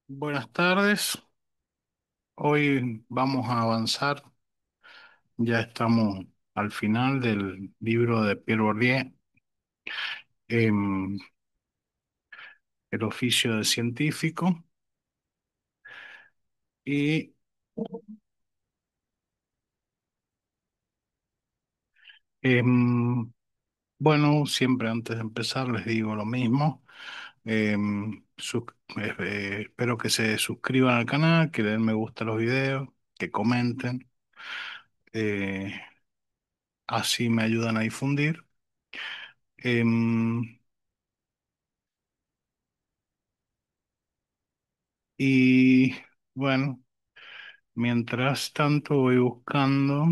Buenas tardes. Hoy vamos a avanzar. Ya estamos al final del libro de Pierre Bourdieu, em, El oficio de científico. Y em, bueno, siempre antes de empezar les digo lo mismo. Espero que se suscriban al canal, que le den me gusta a los videos, que comenten. eh, Así me ayudan a difundir. Em, y bueno. Mientras tanto voy buscando,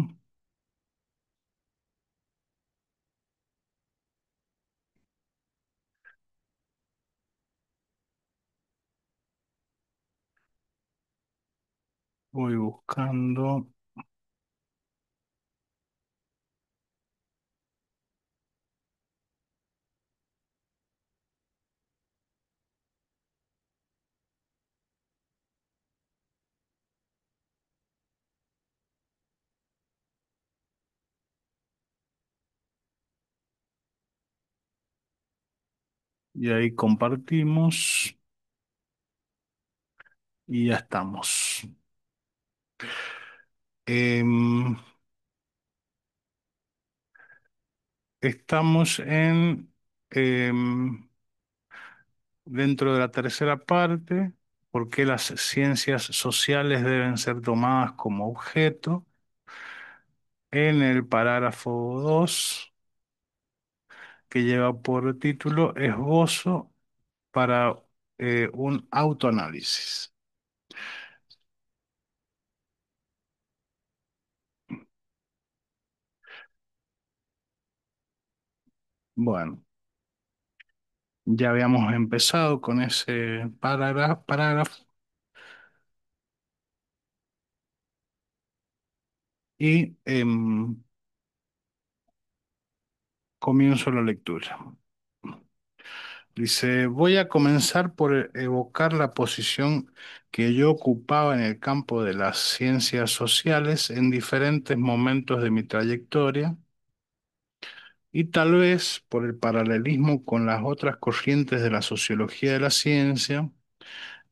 y ahí compartimos y ya estamos. Em, Estamos em, dentro de la tercera parte, por qué las ciencias sociales deben ser tomadas como objeto, en el parágrafo 2, que lleva por título Esbozo para un autoanálisis. Bueno. Ya habíamos empezado con ese parágrafo y comienzo la lectura. Dice, voy a comenzar por evocar la posición que yo ocupaba en el campo de las ciencias sociales en diferentes momentos de mi trayectoria y tal vez por el paralelismo con las otras corrientes de la sociología de la ciencia,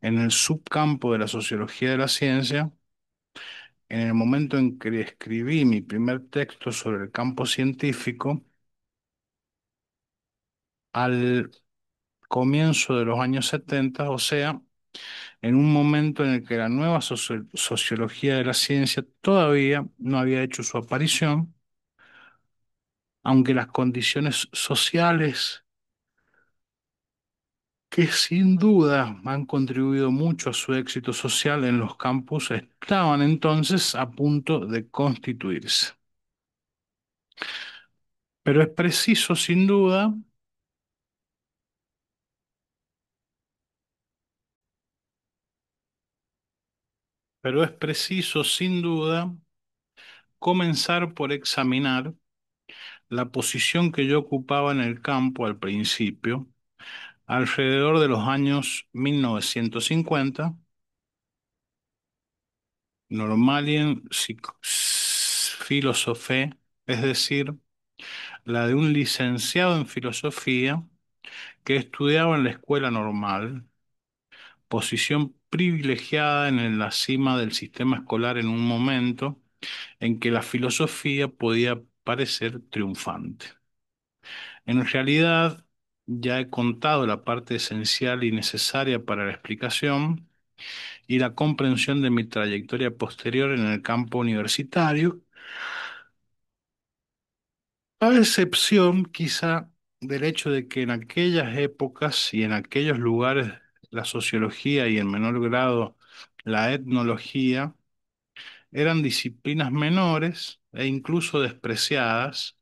en el subcampo de la sociología de la ciencia. En el momento en que escribí mi primer texto sobre el campo científico, al comienzo de los años 70, o sea, en un momento en el que la nueva sociología de la ciencia todavía no había hecho su aparición, aunque las condiciones sociales que sin duda han contribuido mucho a su éxito social en los campus estaban entonces a punto de constituirse. Pero es preciso, sin duda, pero es preciso, sin duda, comenzar por examinar la posición que yo ocupaba en el campo al principio, alrededor de los años 1950, Normalien Philosophe, es decir, la de un licenciado en filosofía que estudiaba en la escuela normal, posición privilegiada en la cima del sistema escolar en un momento en que la filosofía podía parecer triunfante. En realidad, ya he contado la parte esencial y necesaria para la explicación y la comprensión de mi trayectoria posterior en el campo universitario, a excepción quizá del hecho de que en aquellas épocas y en aquellos lugares la sociología y en menor grado la etnología eran disciplinas menores e incluso despreciadas.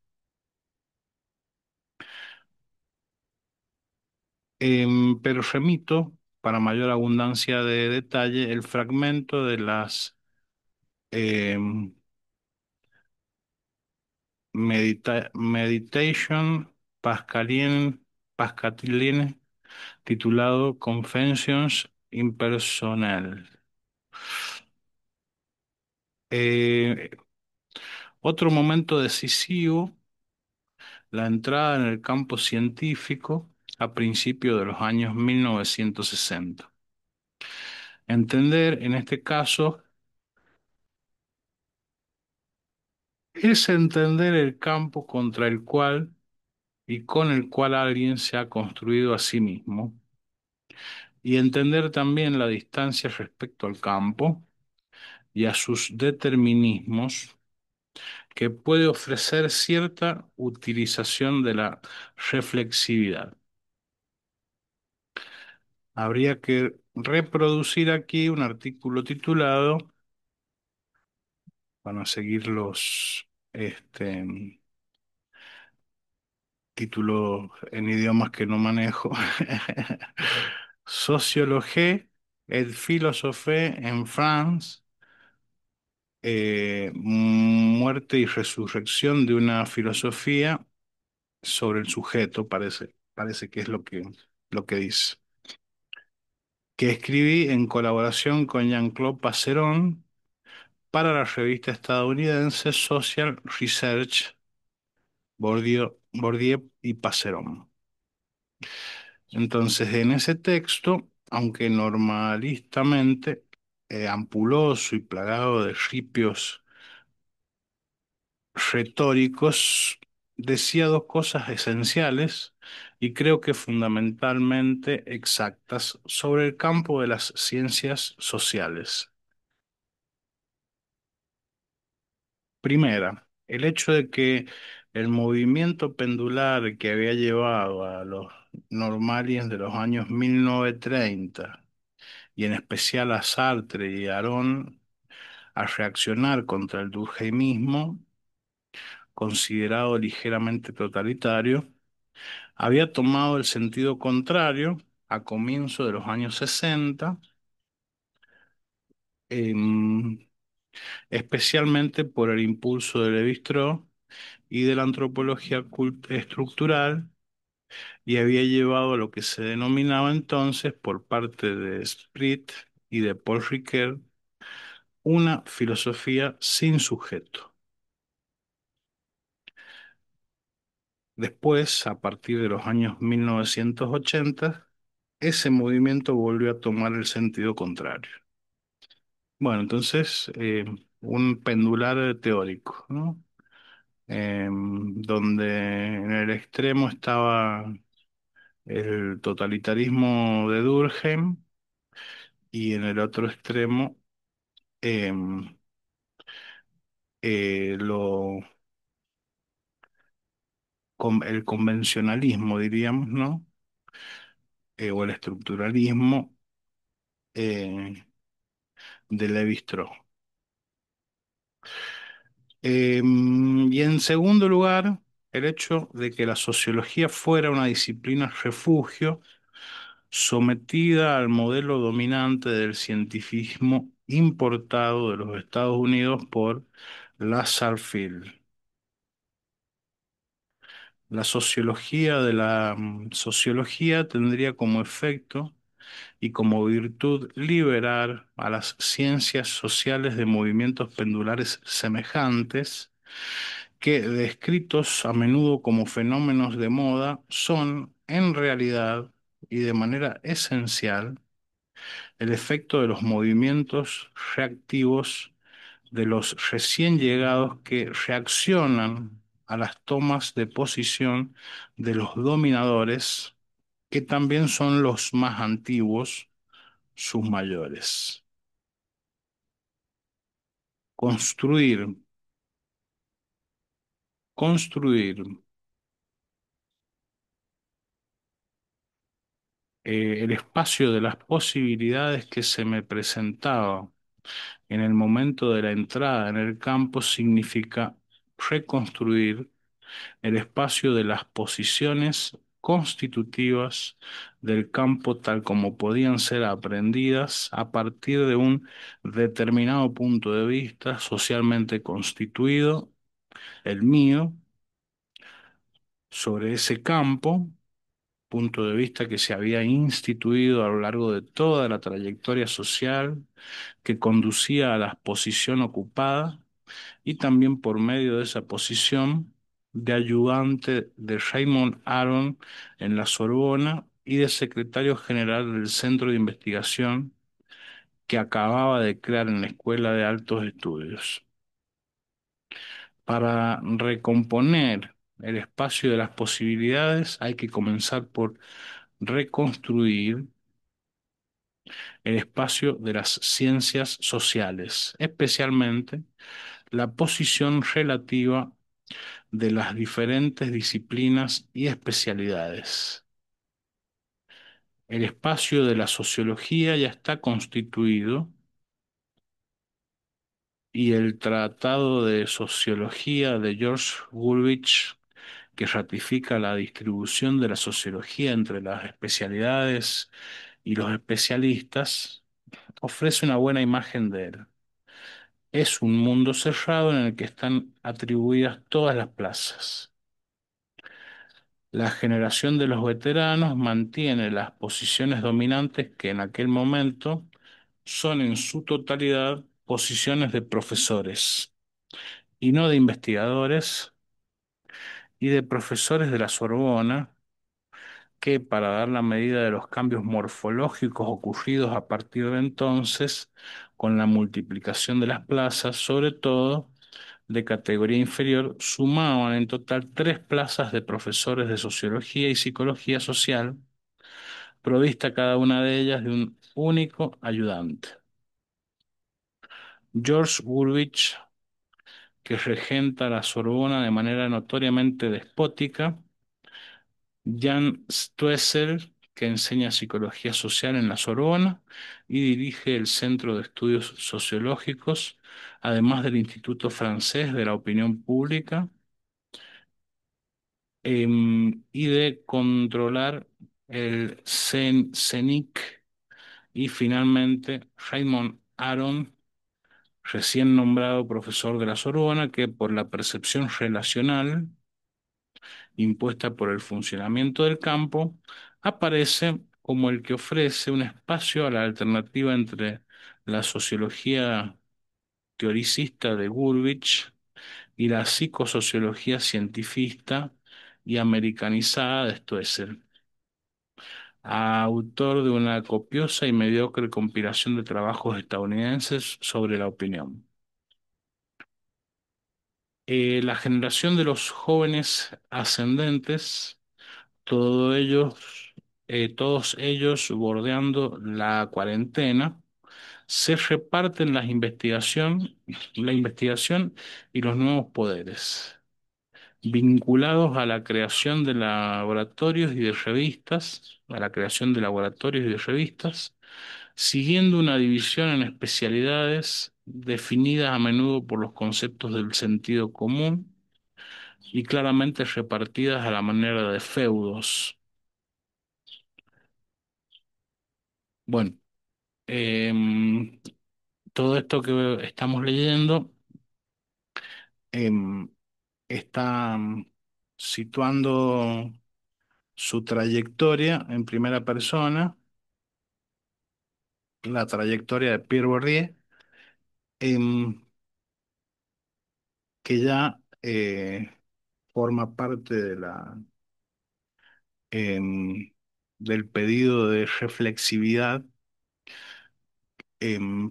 Pero remito, para mayor abundancia de detalle, el fragmento de las em, Meditation Pascalien, titulado Confessions impersonal. Eh, Otro momento decisivo, la entrada en el campo científico a principios de los años 1960. Entender, en este caso, es entender el campo contra el cual y con el cual alguien se ha construido a sí mismo, y entender también la distancia respecto al campo y a sus determinismos que puede ofrecer cierta utilización de la reflexividad. Habría que reproducir aquí un artículo titulado, van a seguir los títulos en idiomas que no manejo, Sociologie et philosophie en France, muerte y resurrección de una filosofía sobre el sujeto, parece que es lo que dice. Que escribí en colaboración con Jean-Claude Passeron para la revista estadounidense Social Research, Bourdieu y Passeron. Entonces, en ese texto, aunque normalistamente ampuloso y plagado de ripios retóricos, decía dos cosas esenciales y creo que fundamentalmente exactas sobre el campo de las ciencias sociales. Primera, el hecho de que el movimiento pendular que había llevado a los normaliens de los años 1930 y en especial a Sartre y Aron a reaccionar contra el durkheimismo, considerado ligeramente totalitario, había tomado el sentido contrario a comienzos de los años 60, em, especialmente por el impulso de Lévi-Strauss y de la antropología estructural, y había llevado a lo que se denominaba entonces, por parte de Sprit y de Paul Ricoeur, una filosofía sin sujeto. Después, a partir de los años 1980, ese movimiento volvió a tomar el sentido contrario. Bueno, entonces, un pendular teórico, ¿no? Donde en el extremo estaba el totalitarismo de Durkheim y en el otro extremo em, lo, el convencionalismo, diríamos, ¿no? O el estructuralismo eh, de Lévi-Strauss. Y en segundo lugar, el hecho de que la sociología fuera una disciplina refugio sometida al modelo dominante del cientifismo importado de los Estados Unidos por Lazar Field. La sociología de la sociología tendría como efecto y como virtud liberar a las ciencias sociales de movimientos pendulares semejantes que, descritos a menudo como fenómenos de moda, son en realidad y de manera esencial el efecto de los movimientos reactivos de los recién llegados que reaccionan a las tomas de posición de los dominadores, que también son los más antiguos, sus mayores. Construir, construir el espacio de las posibilidades que se me presentaba en el momento de la entrada en el campo significa reconstruir el espacio de las posiciones constitutivas del campo tal como podían ser aprendidas a partir de un determinado punto de vista socialmente constituido, el mío, sobre ese campo, punto de vista que se había instituido a lo largo de toda la trayectoria social que conducía a la posición ocupada y también por medio de esa posición de ayudante de Raymond Aron en la Sorbona y de secretario general del Centro de Investigación que acababa de crear en la Escuela de Altos Estudios. Para recomponer el espacio de las posibilidades hay que comenzar por reconstruir el espacio de las ciencias sociales, especialmente la posición relativa de las diferentes disciplinas y especialidades. El espacio de la sociología ya está constituido y el Tratado de Sociología de George Woolwich, que ratifica la distribución de la sociología entre las especialidades y los especialistas, ofrece una buena imagen de él. Es un mundo cerrado en el que están atribuidas todas las plazas. La generación de los veteranos mantiene las posiciones dominantes que en aquel momento son en su totalidad posiciones de profesores y no de investigadores y de profesores de la Sorbona que para dar la medida de los cambios morfológicos ocurridos a partir de entonces, con la multiplicación de las plazas, sobre todo de categoría inferior, sumaban en total 3 plazas de profesores de sociología y psicología social, provista cada una de ellas de un único ayudante. George Woolwich, que regenta la Sorbona de manera notoriamente despótica, Jan Stoessel, que enseña psicología social en la Sorbona y dirige el Centro de Estudios Sociológicos, además del Instituto Francés de la Opinión Pública, y de controlar el CENIC, y finalmente Raymond Aron, recién nombrado profesor de la Sorbona, que por la percepción relacional impuesta por el funcionamiento del campo, aparece como el que ofrece un espacio a la alternativa entre la sociología teoricista de Gurvich y la psicosociología cientifista y americanizada de Stoessel, autor de una copiosa y mediocre compilación de trabajos estadounidenses sobre la opinión. La generación de los jóvenes ascendentes, todos ellos bordeando la cuarentena, se reparten la investigación y los nuevos poderes, vinculados a la creación de laboratorios y de revistas, a la creación de laboratorios y de revistas, siguiendo una división en especialidades definidas a menudo por los conceptos del sentido común y claramente repartidas a la manera de feudos. Bueno, em, todo esto que estamos leyendo em, está situando su trayectoria en primera persona, la trayectoria de Pierre Bourdieu, em, que ya forma parte em, del pedido de reflexividad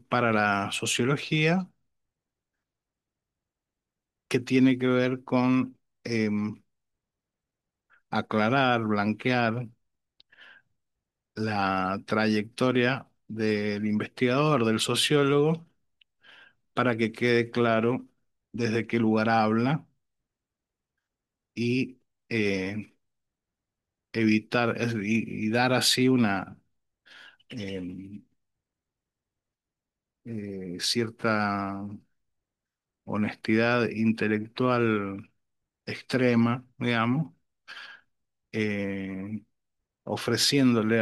para la sociología, que tiene que ver con aclarar, blanquear la trayectoria del investigador, del sociólogo, para que quede claro desde qué lugar habla y eh, y dar así una eh, cierta honestidad intelectual extrema, digamos, eh, ofreciéndole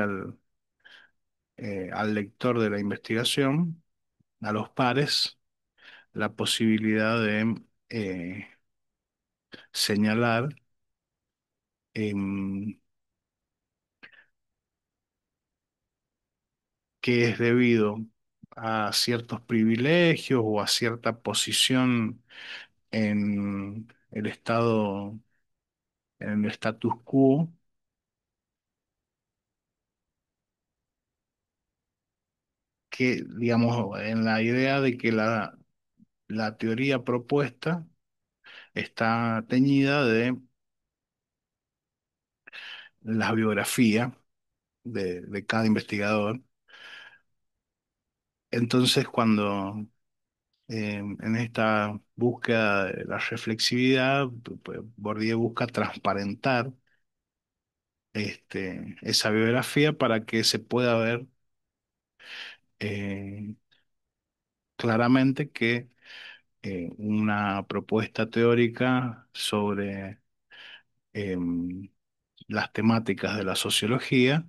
al lector de la investigación, a los pares, la posibilidad de señalar que es debido a ciertos privilegios o a cierta posición en el estado, en el status quo, que, digamos, en la idea de que la teoría propuesta está teñida de la biografía de cada investigador. Entonces, cuando en esta búsqueda de la reflexividad, pues, Bourdieu busca transparentar esa biografía para que se pueda ver eh, claramente que una propuesta teórica sobre em, las temáticas de la sociología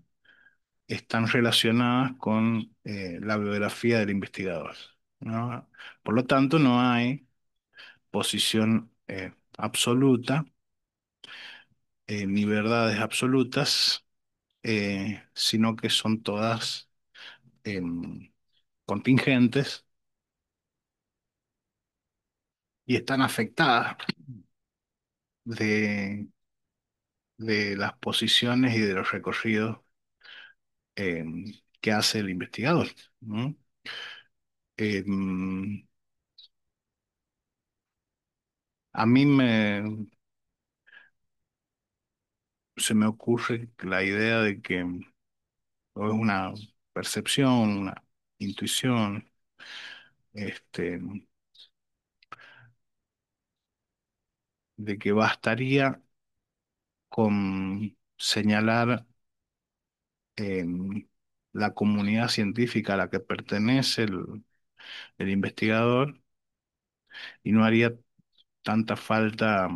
están relacionadas con la biografía del investigador, ¿no? Por lo tanto, no hay posición absoluta ni verdades absolutas, sino que son todas em, contingentes y están afectadas de, de las posiciones y de los recorridos que hace el investigador, ¿no? Em, a mí se me ocurre la idea de que o es una percepción, una intuición, este, de que bastaría con señalar la comunidad científica a la que pertenece el investigador y no haría tanta falta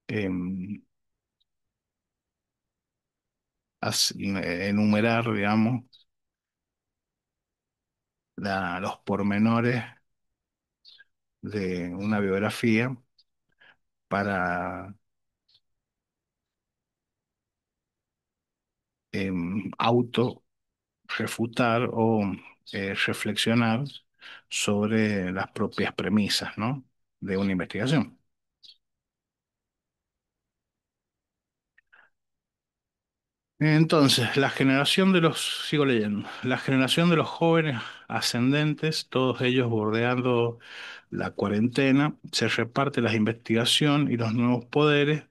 em, enumerar, digamos, los pormenores de una biografía para auto refutar o reflexionar sobre las propias premisas, ¿no? De una investigación. Entonces, sigo leyendo, la generación de los jóvenes ascendentes, todos ellos bordeando la cuarentena, se reparte la investigación y los nuevos poderes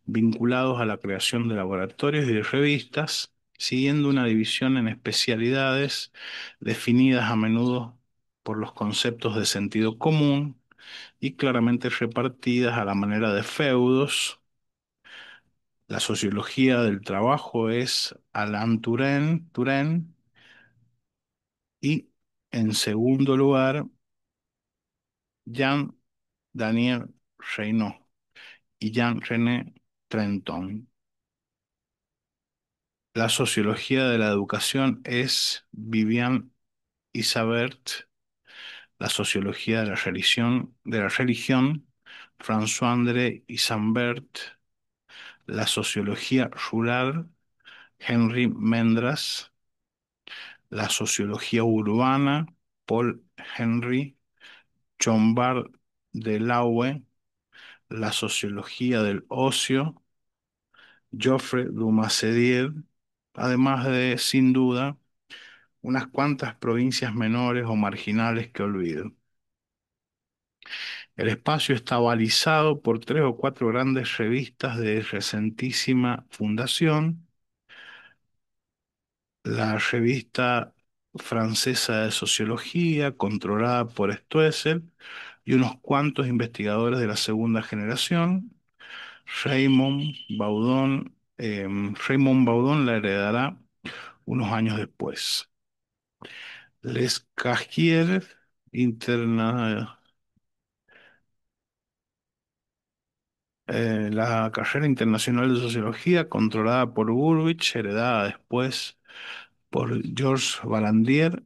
vinculados a la creación de laboratorios y de revistas, siguiendo una división en especialidades definidas a menudo por los conceptos de sentido común y claramente repartidas a la manera de feudos. La sociología del trabajo es Alain Touraine y, en segundo lugar, Jean Daniel Reynaud y Jean-René Trenton. La sociología de la educación es Vivian Isabert, la sociología de la religión, François-André Isambert, la sociología rural, Henry Mendras, la sociología urbana, Paul Henry Chombar de Laue, la sociología del ocio, Geoffrey Dumas-Sedier, además de, sin duda, unas cuantas provincias menores o marginales que olvido. El espacio está balizado por tres o cuatro grandes revistas de recentísima fundación: la revista francesa de sociología, controlada por Stoessel, y unos cuantos investigadores de la segunda generación. Raymond Baudon, Raymond Baudon la heredará unos años después. Les Cahiers interna, la carrera internacional de sociología, controlada por Gurwitch, heredada después por Georges Balandier.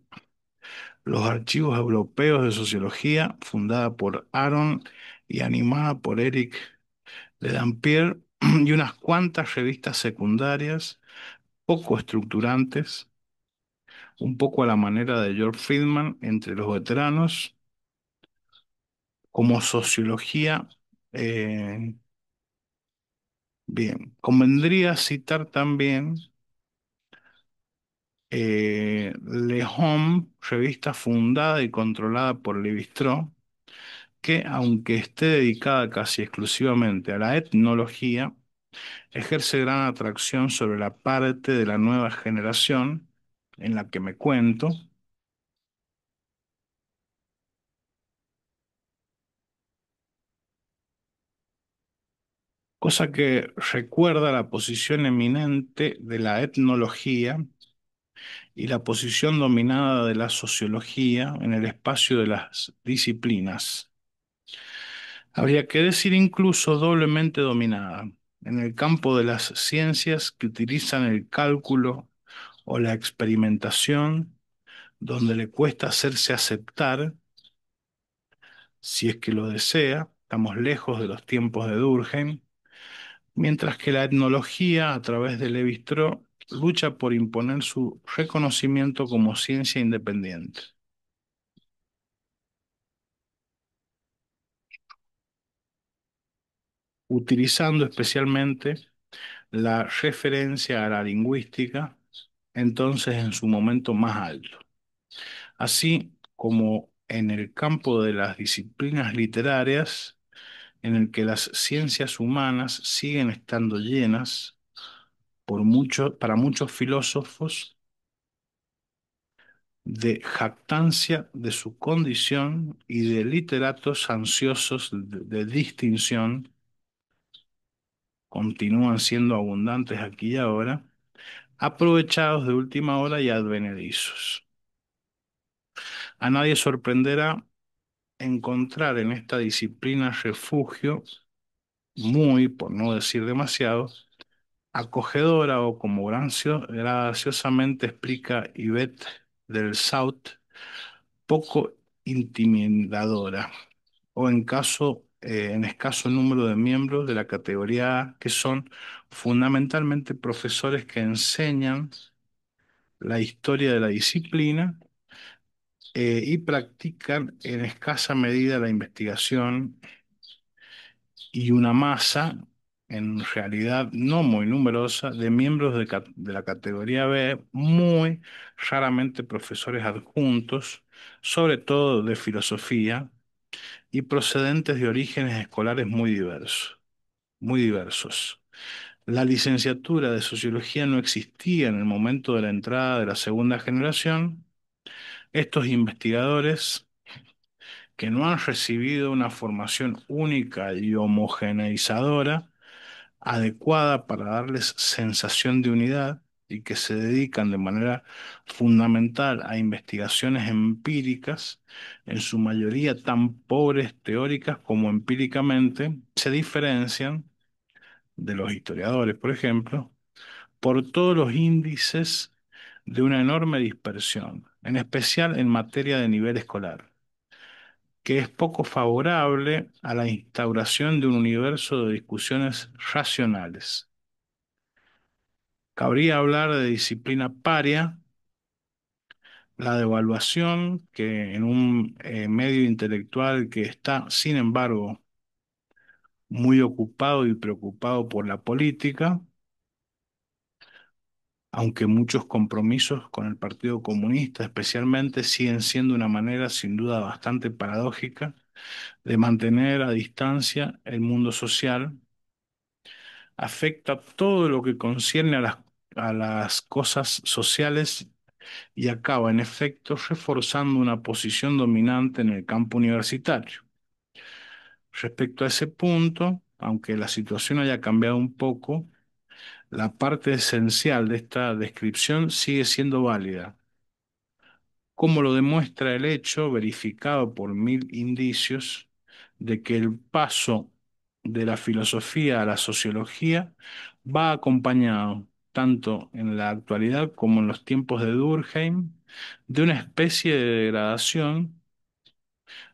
Los archivos europeos de sociología, fundada por Aaron y animada por Eric Ledampier, y unas cuantas revistas secundarias poco estructurantes un poco a la manera de George Friedman entre los veteranos, como sociología. eh, Bien, convendría citar también Le Homme, revista fundada y controlada por Lévi-Strauss, que aunque esté dedicada casi exclusivamente a la etnología, ejerce gran atracción sobre la parte de la nueva generación en la que me cuento, cosa que recuerda la posición eminente de la etnología y la posición dominada de la sociología en el espacio de las disciplinas. Habría que decir incluso doblemente dominada, en el campo de las ciencias que utilizan el cálculo o la experimentación, donde le cuesta hacerse aceptar, si es que lo desea, estamos lejos de los tiempos de Durkheim, mientras que la etnología, a través de Levi-Strauss, lucha por imponer su reconocimiento como ciencia independiente, utilizando especialmente la referencia a la lingüística, entonces en su momento más alto. Así como en el campo de las disciplinas literarias, en el que las ciencias humanas siguen estando llenas para muchos filósofos de jactancia de su condición y de literatos ansiosos de distinción, continúan siendo abundantes aquí y ahora, aprovechados de última hora y advenedizos. A nadie sorprenderá encontrar en esta disciplina refugio muy, por no decir demasiado, acogedora o como graciosamente explica Yvette del South, poco intimidadora, o en escaso número de miembros de la categoría A, que son fundamentalmente profesores que enseñan la historia de la disciplina y practican en escasa medida la investigación, y una masa, en realidad no muy numerosa, de miembros de la categoría B, muy raramente profesores adjuntos, sobre todo de filosofía, y procedentes de orígenes escolares muy diversos, muy diversos. La licenciatura de sociología no existía en el momento de la entrada de la segunda generación. Estos investigadores, que no han recibido una formación única y homogeneizadora, adecuada para darles sensación de unidad, y que se dedican de manera fundamental a investigaciones empíricas, en su mayoría tan pobres teóricas como empíricamente, se diferencian de los historiadores, por ejemplo, por todos los índices de una enorme dispersión, en especial en materia de nivel escolar, que es poco favorable a la instauración de un universo de discusiones racionales. Cabría hablar de disciplina paria, la devaluación, que en un medio intelectual que está, sin embargo, muy ocupado y preocupado por la política, aunque muchos compromisos con el Partido Comunista especialmente siguen siendo una manera sin duda bastante paradójica de mantener a distancia el mundo social, afecta todo lo que concierne a las cosas sociales y acaba, en efecto, reforzando una posición dominante en el campo universitario. Respecto a ese punto, aunque la situación haya cambiado un poco, la parte esencial de esta descripción sigue siendo válida, como lo demuestra el hecho, verificado por mil indicios, de que el paso de la filosofía a la sociología va acompañado, tanto en la actualidad como en los tiempos de Durkheim, de una especie de degradación,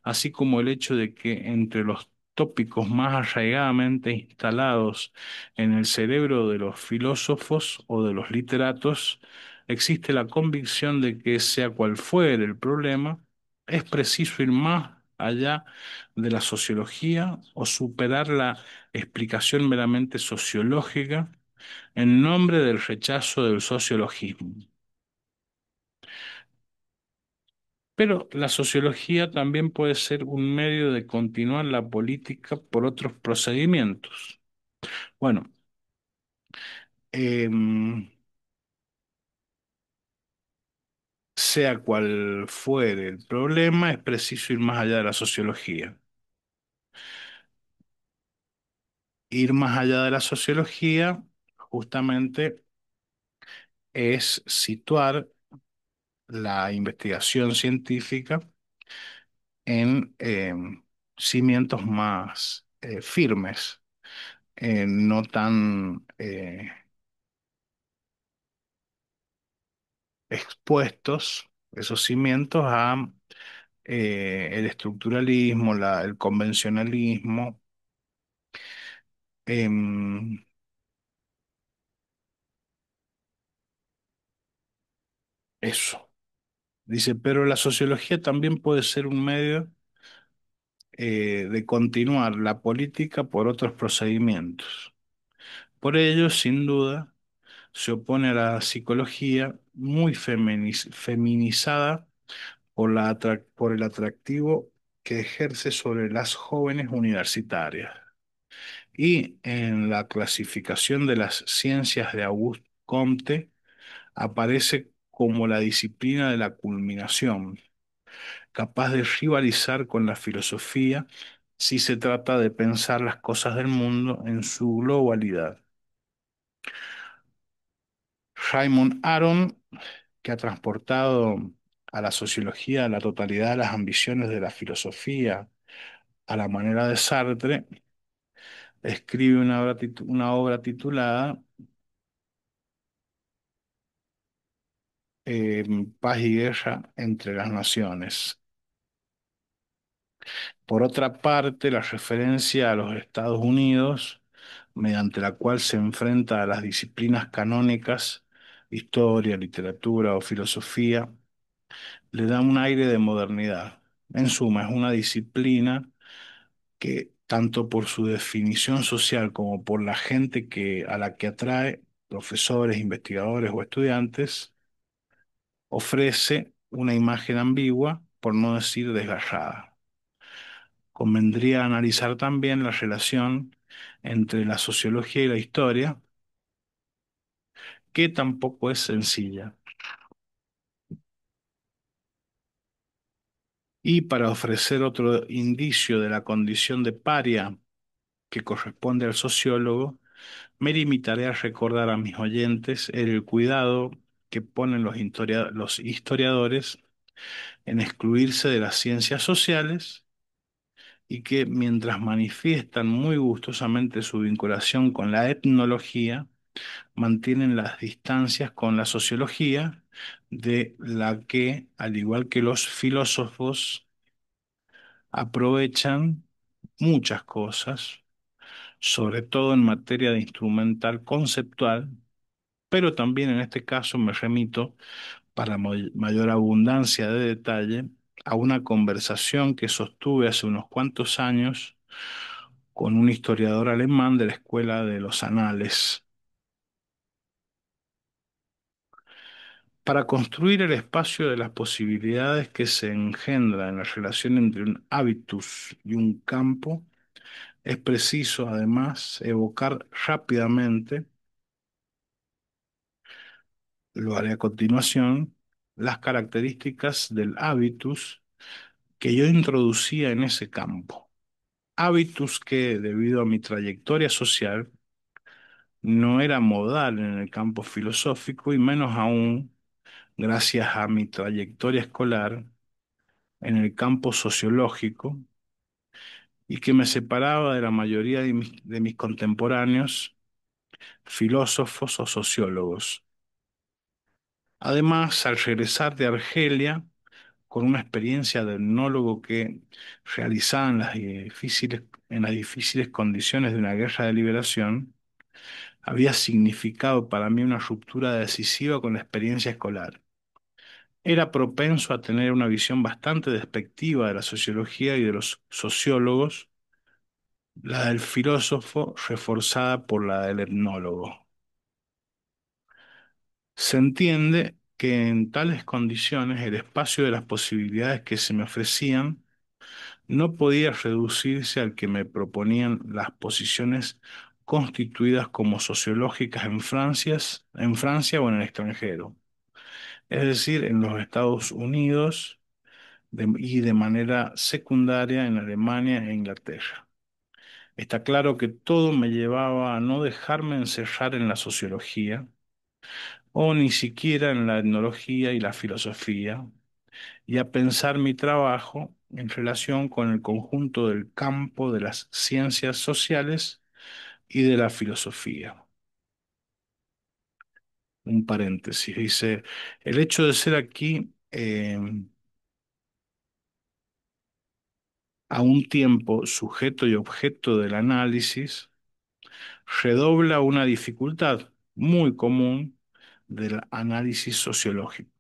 así como el hecho de que entre los tópicos más arraigadamente instalados en el cerebro de los filósofos o de los literatos existe la convicción de que, sea cual fuere el problema, es preciso ir más allá de la sociología o superar la explicación meramente sociológica en nombre del rechazo del sociologismo. Pero la sociología también puede ser un medio de continuar la política por otros procedimientos. Bueno, em, sea cual fuere el problema, es preciso ir más allá de la sociología. Ir más allá de la sociología justamente es situar la investigación científica en cimientos más firmes, no tan expuestos esos cimientos a el estructuralismo, el convencionalismo. em, Eso. Dice, pero la sociología también puede ser un medio de continuar la política por otros procedimientos. Por ello, sin duda, se opone a la psicología muy feminizada por el atractivo que ejerce sobre las jóvenes universitarias. Y en la clasificación de las ciencias de Auguste Comte aparece como la disciplina de la culminación, capaz de rivalizar con la filosofía si se trata de pensar las cosas del mundo en su globalidad. Raymond Aron, que ha transportado a la sociología la totalidad de las ambiciones de la filosofía a la manera de Sartre, escribe una obra titulada Paz y Guerra entre las Naciones. Por otra parte, la referencia a los Estados Unidos, mediante la cual se enfrenta a las disciplinas canónicas, historia, literatura o filosofía, le da un aire de modernidad. En suma, es una disciplina que, tanto por su definición social como por la gente a la que atrae, profesores, investigadores o estudiantes, ofrece una imagen ambigua, por no decir desgarrada. Convendría analizar también la relación entre la sociología y la historia, que tampoco es sencilla. Y para ofrecer otro indicio de la condición de paria que corresponde al sociólogo, me limitaré a recordar a mis oyentes el cuidado que ponen los historiadores en excluirse de las ciencias sociales, y que, mientras manifiestan muy gustosamente su vinculación con la etnología, mantienen las distancias con la sociología, de la que, al igual que los filósofos, aprovechan muchas cosas, sobre todo en materia de instrumental conceptual, pero también en este caso me remito, para mayor abundancia de detalle, a una conversación que sostuve hace unos cuantos años con un historiador alemán de la Escuela de los Anales. Para construir el espacio de las posibilidades que se engendra en la relación entre un habitus y un campo, es preciso además evocar rápidamente, lo haré a continuación, las características del habitus que yo introducía en ese campo. Hábitos que, debido a mi trayectoria social, no era modal en el campo filosófico, y menos aún gracias a mi trayectoria escolar en el campo sociológico, y que me separaba de la mayoría de mis contemporáneos filósofos o sociólogos. Además, al regresar de Argelia, con una experiencia de etnólogo que realizaba en las difíciles condiciones de una guerra de liberación, había significado para mí una ruptura decisiva con la experiencia escolar. Era propenso a tener una visión bastante despectiva de la sociología y de los sociólogos, la del filósofo reforzada por la del etnólogo. Se entiende que en tales condiciones el espacio de las posibilidades que se me ofrecían no podía reducirse al que me proponían las posiciones constituidas como sociológicas en Francia o en el extranjero, es decir, en los Estados Unidos y de manera secundaria en Alemania e Inglaterra. Está claro que todo me llevaba a no dejarme encerrar en la sociología o ni siquiera en la etnología y la filosofía, y a pensar mi trabajo en relación con el conjunto del campo de las ciencias sociales y de la filosofía. Un paréntesis, dice, el hecho de ser aquí a un tiempo sujeto y objeto del análisis redobla una dificultad muy común del análisis sociológico: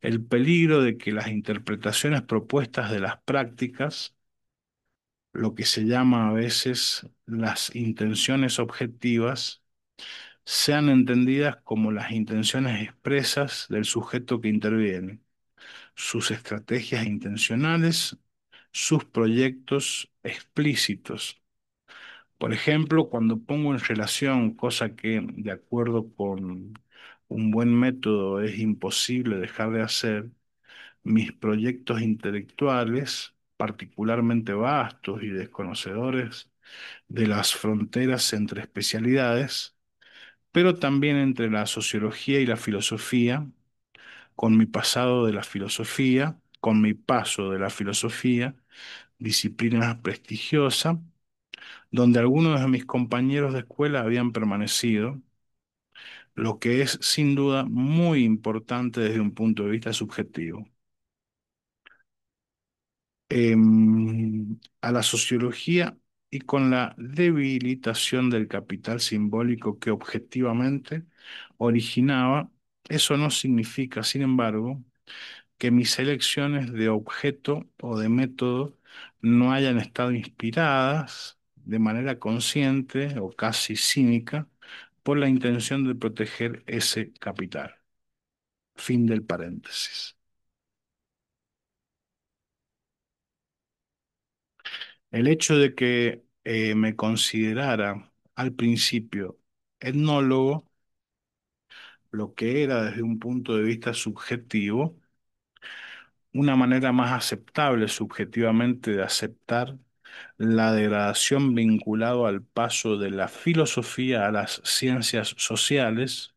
el peligro de que las interpretaciones propuestas de las prácticas, lo que se llama a veces las intenciones objetivas, sean entendidas como las intenciones expresas del sujeto que interviene, sus estrategias intencionales, sus proyectos explícitos. Por ejemplo, cuando pongo en relación, cosa que de acuerdo con un buen método es imposible dejar de hacer, mis proyectos intelectuales, particularmente vastos y desconocedores de las fronteras entre especialidades, pero también entre la sociología y la filosofía, con mi pasado de la filosofía, con mi paso de la filosofía, disciplina prestigiosa, donde algunos de mis compañeros de escuela habían permanecido, lo que es sin duda muy importante desde un punto de vista subjetivo. A la sociología y con la debilitación del capital simbólico que objetivamente originaba, eso no significa, sin embargo, que mis elecciones de objeto o de método no hayan estado inspiradas de manera consciente o casi cínica por la intención de proteger ese capital. Fin del paréntesis. El hecho de que me considerara al principio etnólogo, lo que era desde un punto de vista subjetivo, una manera más aceptable subjetivamente de aceptar la degradación vinculado al paso de la filosofía a las ciencias sociales,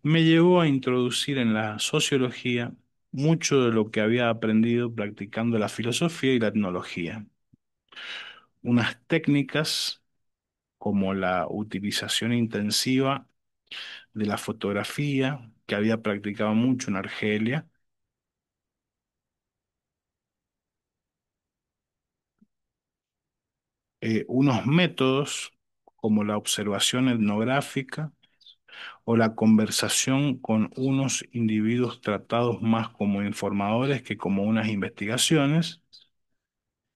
me llevó a introducir en la sociología mucho de lo que había aprendido practicando la filosofía y la etnología. Unas técnicas como la utilización intensiva de la fotografía, que había practicado mucho en Argelia, unos métodos como la observación etnográfica o la conversación con unos individuos tratados más como informadores que como unas investigaciones,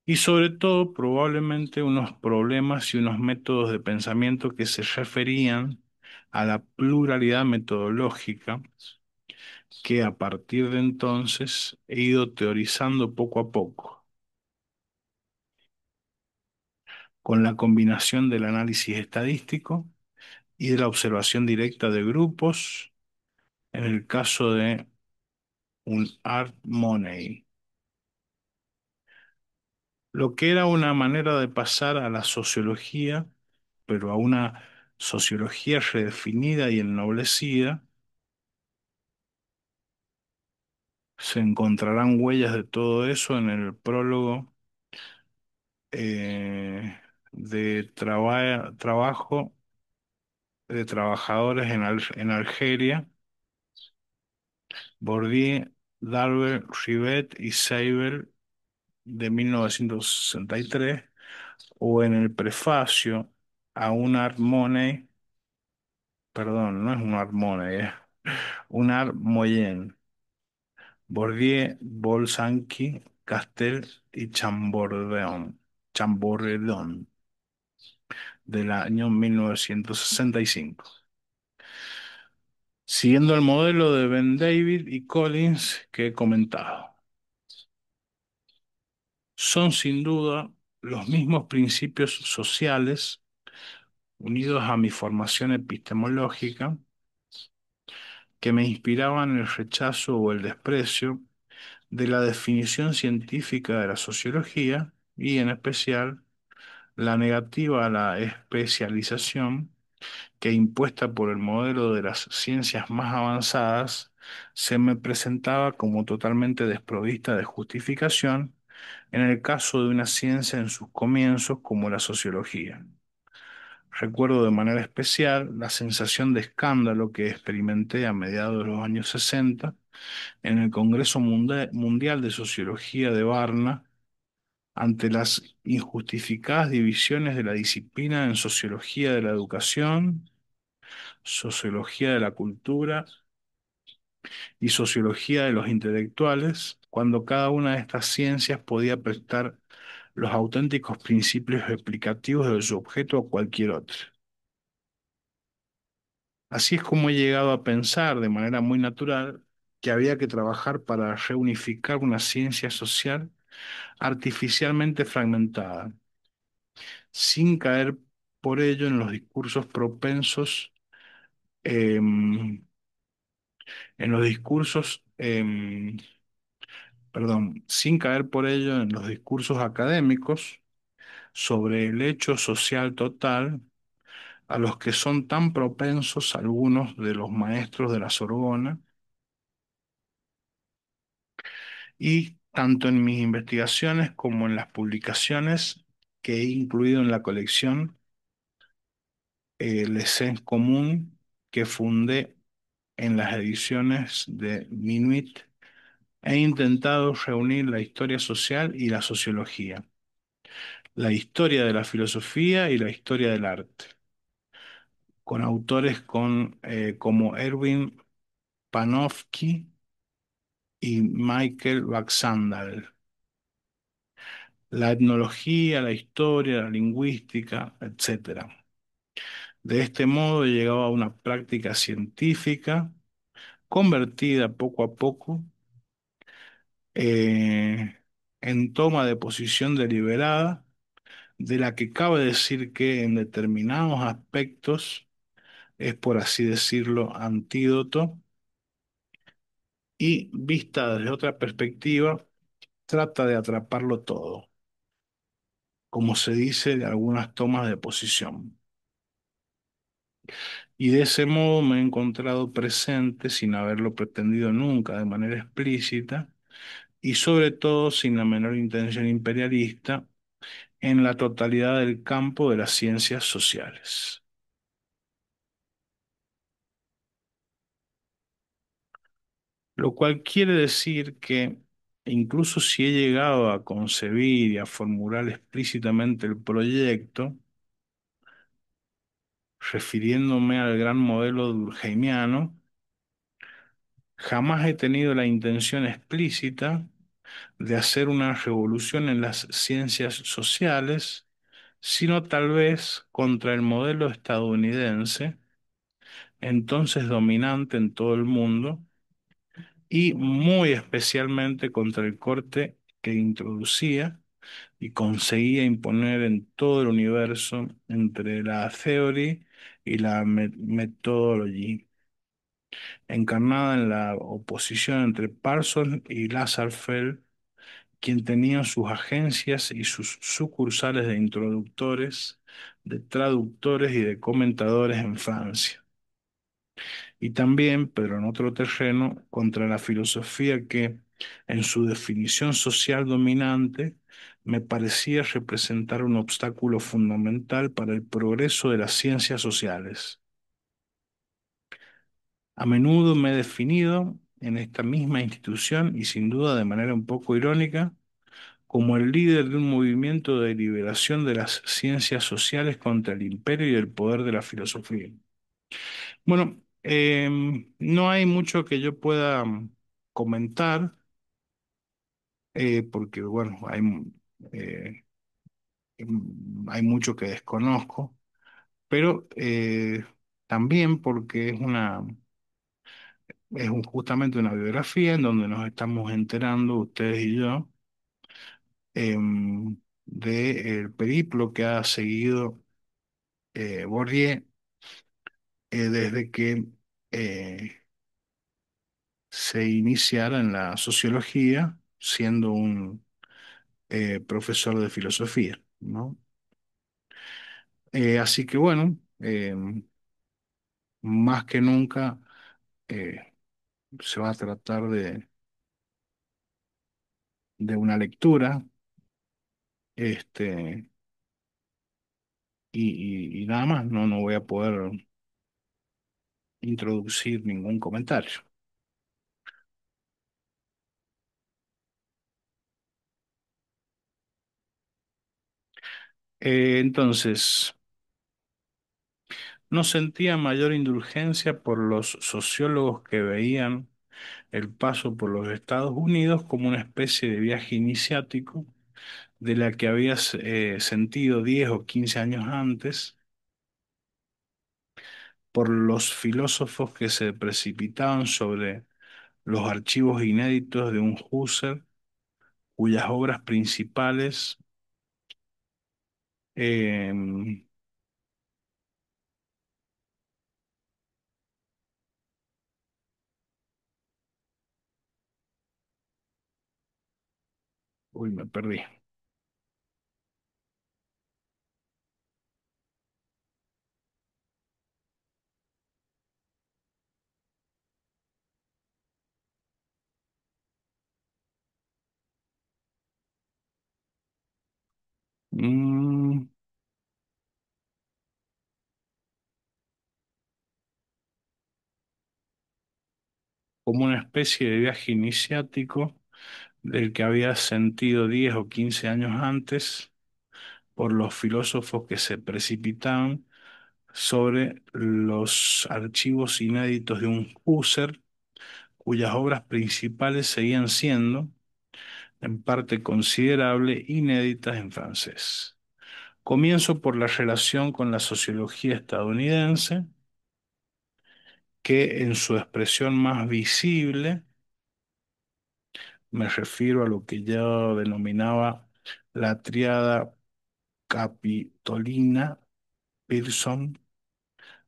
y sobre todo probablemente unos problemas y unos métodos de pensamiento que se referían a la pluralidad metodológica que a partir de entonces he ido teorizando poco a poco, con la combinación del análisis estadístico y de la observación directa de grupos, en el caso de un Art Money, lo que era una manera de pasar a la sociología, pero a una sociología redefinida y ennoblecida. Se encontrarán huellas de todo eso en el prólogo de trabajo de trabajadores en Argelia, Bourdieu, Darwin, Rivet y Seibel de 1963, o en el prefacio a un Art Money perdón, no es un Harmony, es un Moyen, Bordier, Bolsanqui, Castel y Chambordon, del año 1965. Siguiendo el modelo de Ben David y Collins que he comentado. Son sin duda los mismos principios sociales unidos a mi formación epistemológica que me inspiraban el rechazo o el desprecio de la definición científica de la sociología y, en especial, la negativa a la especialización que, impuesta por el modelo de las ciencias más avanzadas, se me presentaba como totalmente desprovista de justificación en el caso de una ciencia en sus comienzos como la sociología. Recuerdo de manera especial la sensación de escándalo que experimenté a mediados de los años 60 en el Congreso Mundial de Sociología de Varna ante las injustificadas divisiones de la disciplina en sociología de la educación, sociología de la cultura y sociología de los intelectuales, cuando cada una de estas ciencias podía prestar los auténticos principios explicativos de su objeto a cualquier otro. Así es como he llegado a pensar de manera muy natural que había que trabajar para reunificar una ciencia social artificialmente fragmentada, sin caer por ello en los discursos propensos, en los discursos, perdón, sin caer por ello en los discursos académicos sobre el hecho social total a los que son tan propensos algunos de los maestros de la Sorbona. Y tanto en mis investigaciones como en las publicaciones que he incluido en la colección L'Essence Común que fundé en las ediciones de Minuit, he intentado reunir la historia social y la sociología, la historia de la filosofía y la historia del arte, con autores como Erwin Panofsky y Michael Baxandall. La etnología, la historia, la lingüística, etcétera. De este modo he llegado a una práctica científica convertida poco a poco eh, en toma de posición deliberada, de la que cabe decir que en determinados aspectos es, por así decirlo, antídoto y, vista desde otra perspectiva, trata de atraparlo todo, como se dice de algunas tomas de posición. Y de ese modo me he encontrado presente, sin haberlo pretendido nunca de manera explícita, y sobre todo sin la menor intención imperialista, en la totalidad del campo de las ciencias sociales. Lo cual quiere decir que, incluso si he llegado a concebir y a formular explícitamente el proyecto, refiriéndome al gran modelo durkheimiano, jamás he tenido la intención explícita de hacer una revolución en las ciencias sociales, sino tal vez contra el modelo estadounidense, entonces dominante en todo el mundo, y muy especialmente contra el corte que introducía y conseguía imponer en todo el universo entre la theory y la methodology, encarnada en la oposición entre Parsons y Lasserfeld, quien tenía sus agencias y sus sucursales de introductores, de traductores y de comentadores en Francia. Y también, pero en otro terreno, contra la filosofía que, en su definición social dominante, me parecía representar un obstáculo fundamental para el progreso de las ciencias sociales. A menudo me he definido en esta misma institución y sin duda de manera un poco irónica como el líder de un movimiento de liberación de las ciencias sociales contra el imperio y el poder de la filosofía. Bueno, no hay mucho que yo pueda comentar, porque bueno, eh, hay mucho que desconozco, pero también porque justamente una biografía en donde nos estamos enterando, ustedes y yo, del periplo que ha seguido Bourdieu desde que eh, se iniciara en la sociología, siendo un profesor de filosofía, ¿no? Así que bueno, más que nunca eh, se va a tratar de una lectura, este, y nada más, no voy a poder introducir ningún comentario. Entonces, no sentía mayor indulgencia por los sociólogos que veían el paso por los Estados Unidos como una especie de viaje iniciático de la que había sentido 10 o 15 años antes, por los filósofos que se precipitaban sobre los archivos inéditos de un Husserl, cuyas obras principales, eh, uy, me perdí. Mm, como una especie de viaje iniciático del que había sentido 10 o 15 años antes por los filósofos que se precipitaban sobre los archivos inéditos de un Husserl, cuyas obras principales seguían siendo, en parte considerable, inéditas en francés. Comienzo por la relación con la sociología estadounidense, que en su expresión más visible, me refiero a lo que yo denominaba la tríada capitolina, Pearson,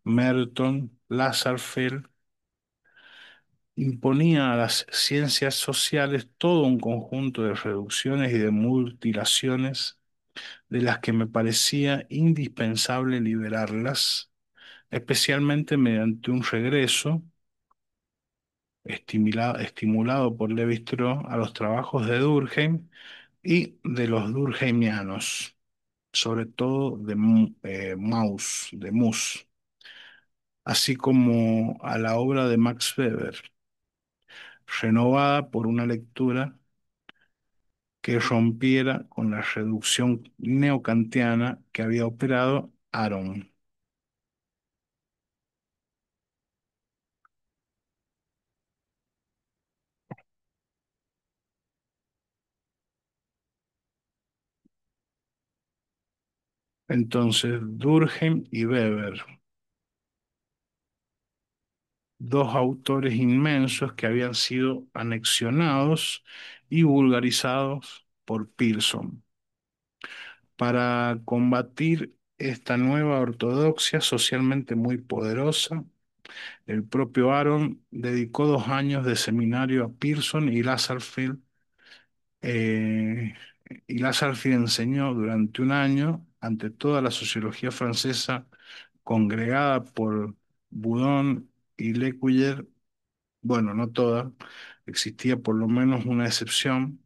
Merton, Lasserfeld, imponía a las ciencias sociales todo un conjunto de reducciones y de mutilaciones de las que me parecía indispensable liberarlas, especialmente mediante un regreso estimulado por Levi-Strauss a los trabajos de Durkheim y de los durkheimianos, sobre todo de Mauss, así como a la obra de Max Weber, renovada por una lectura que rompiera con la reducción neocantiana que había operado Aaron. Entonces, Durkheim y Weber, dos autores inmensos que habían sido anexionados y vulgarizados por Pearson. Para combatir esta nueva ortodoxia socialmente muy poderosa, el propio Aaron dedicó 2 años de seminario a Pearson eh, y Lassalle enseñó durante un año ante toda la sociología francesa congregada por Boudon y Lecuyer. Bueno, no toda, existía por lo menos una excepción,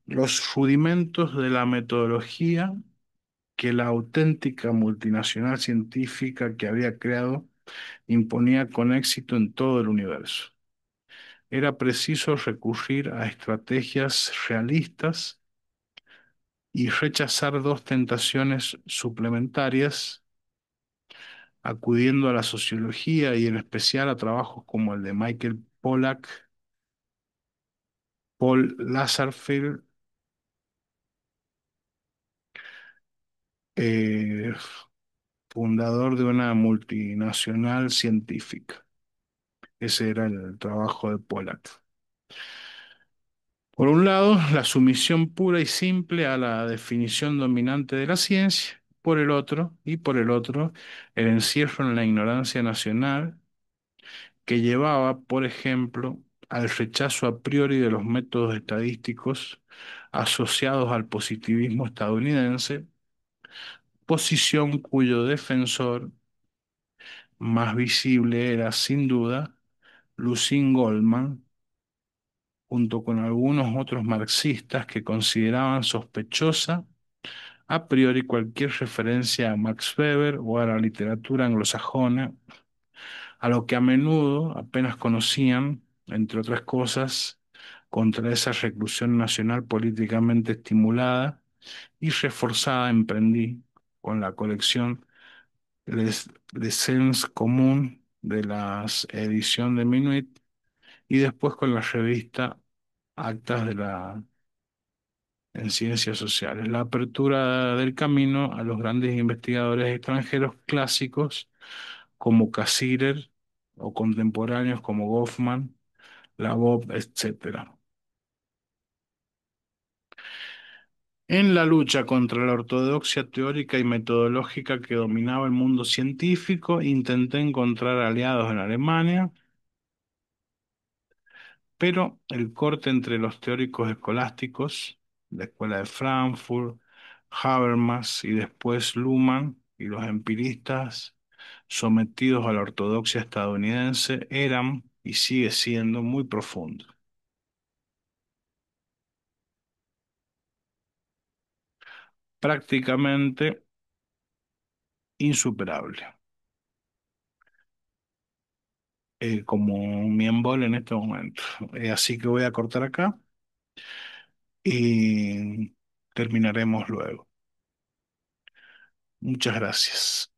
los rudimentos de la metodología que la auténtica multinacional científica que había creado imponía con éxito en todo el universo. Era preciso recurrir a estrategias realistas y rechazar dos tentaciones suplementarias acudiendo a la sociología y en especial a trabajos como el de Michael Pollack, Paul Lazarsfeld, eh, fundador de una multinacional científica. Ese era el trabajo de Pollack. Por un lado, la sumisión pura y simple a la definición dominante de la ciencia. Por el otro, el encierro en la ignorancia nacional que llevaba, por ejemplo, al rechazo a priori de los métodos estadísticos asociados al positivismo estadounidense, posición cuyo defensor más visible era, sin duda, Lucien Goldman, junto con algunos otros marxistas que consideraban sospechosa a priori cualquier referencia a Max Weber o a la literatura anglosajona, a lo que a menudo apenas conocían, entre otras cosas, contra esa reclusión nacional políticamente estimulada y reforzada emprendí con la colección Les Sens Común de las edición de Minuit y después con la revista Actas de la en Ciencias Sociales. La apertura del camino a los grandes investigadores extranjeros clásicos como Cassirer o contemporáneos como Goffman, Labov, etcétera. En la lucha contra la ortodoxia teórica y metodológica que dominaba el mundo científico, intenté encontrar aliados en Alemania, pero el corte entre los teóricos escolásticos, la Escuela de Frankfurt, Habermas y después Luhmann, y los empiristas sometidos a la ortodoxia estadounidense, eran y sigue siendo muy profundo, prácticamente insuperable, como mi embole en este momento. Así que voy a cortar acá y terminaremos luego. Muchas gracias.